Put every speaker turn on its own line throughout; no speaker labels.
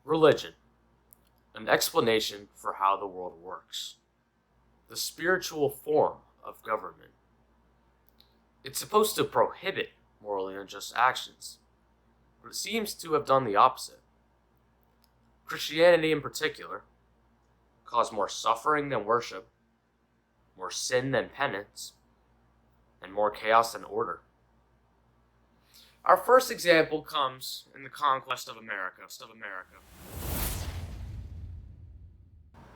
Religion, an explanation for how the world works. The spiritual form of government. It's supposed to prohibit morally unjust actions, but it seems to have done the opposite. Christianity, in particular, caused more suffering than worship, more sin than penance, and more chaos than order. Our first example comes in the conquest of America.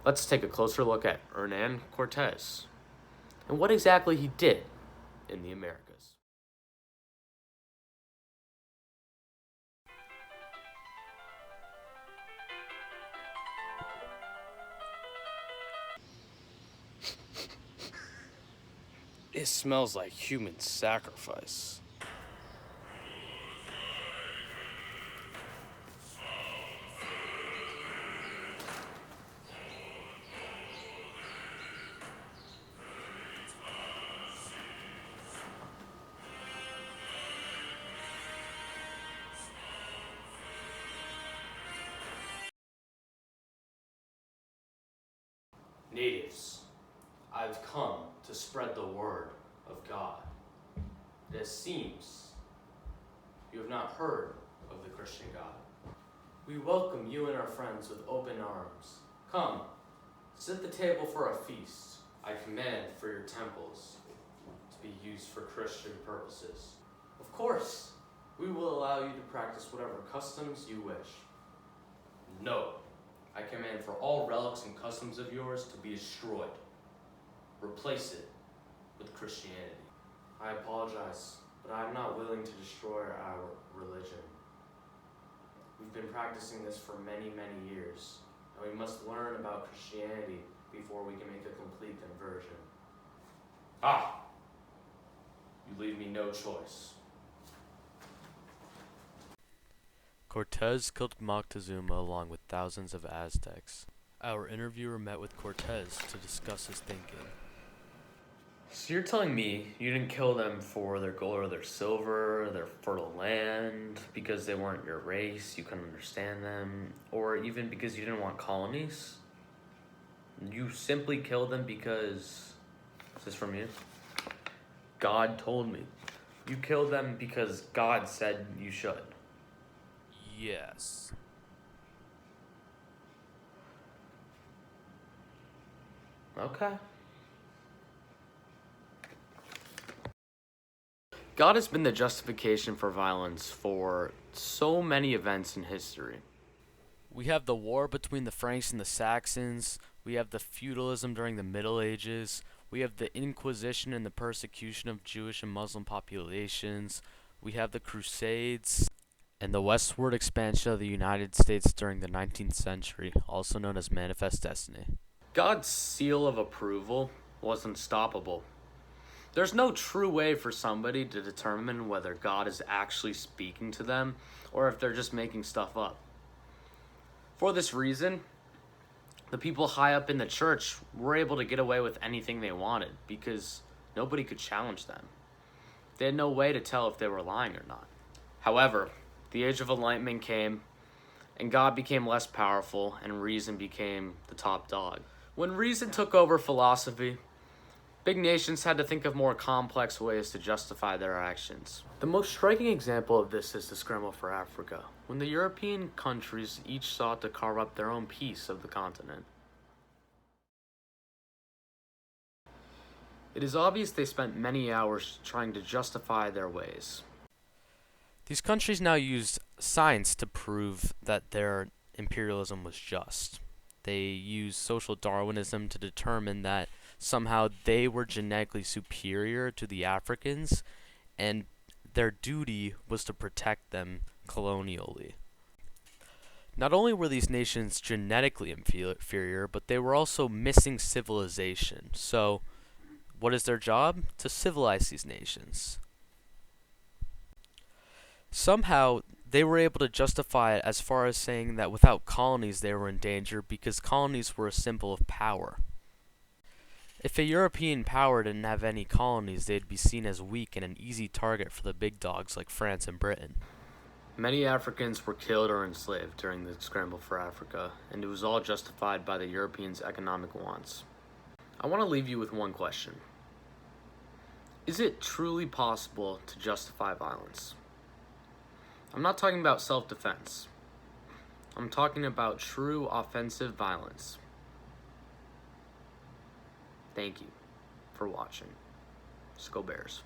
Let's take a closer look at Hernan Cortez and what exactly he did in the Americas.
It smells like human sacrifice.
Natives, I've come to spread the word of God. It seems you have not heard of the Christian God. We welcome you and our friends with open arms. Come, sit at the table for a feast. I command for your temples to be used for Christian purposes. Of course, we will allow you to practice whatever customs you wish. No, I command for all relics and customs of yours to be destroyed. Replace it with Christianity. I apologize, but I am not willing to destroy our religion. We've been practicing this for many, many years, and we must learn about Christianity before we can make a complete conversion. Ah! You leave me no choice.
Cortez killed Moctezuma along with thousands of Aztecs. Our interviewer met with Cortez to discuss his thinking.
So you're telling me you didn't kill them for their gold or their silver, their fertile land, because they weren't your race, you couldn't understand them, or even because you didn't want colonies? You simply killed them because... Is this from you? God told me. You killed them because God said you should.
Yes.
Okay. God has been the justification for violence for so many events in history.
We have the war between the Franks and the Saxons. We have the feudalism during the Middle Ages. We have the Inquisition and the persecution of Jewish and Muslim populations. We have the Crusades and the westward expansion of the United States during the 19th century, also known as Manifest Destiny.
God's seal of approval was unstoppable. There's no true way for somebody to determine whether God is actually speaking to them or if they're just making stuff up. For this reason, the people high up in the church were able to get away with anything they wanted because nobody could challenge them. They had no way to tell if they were lying or not. However, the Age of Enlightenment came, and God became less powerful, and reason became the top dog. When reason took over philosophy, big nations had to think of more complex ways to justify their actions. The most striking example of this is the scramble for Africa, when the European countries each sought to carve up their own piece of the continent. It is obvious they spent many hours trying to justify their ways.
These countries now used science to prove that their imperialism was just. They used social Darwinism to determine that somehow they were genetically superior to the Africans, and their duty was to protect them colonially. Not only were these nations genetically inferior, but they were also missing civilization. So, what is their job? To civilize these nations. Somehow, they were able to justify it as far as saying that without colonies they were in danger because colonies were a symbol of power. If a European power didn't have any colonies, they'd be seen as weak and an easy target for the big dogs like France and Britain. Many Africans were killed or enslaved during the scramble for Africa, and it was all justified by the Europeans' economic wants. I want to leave you with one question. Is it truly possible to justify violence? I'm not talking about self-defense. I'm talking about true offensive violence. Thank you for watching. Let's go Bears.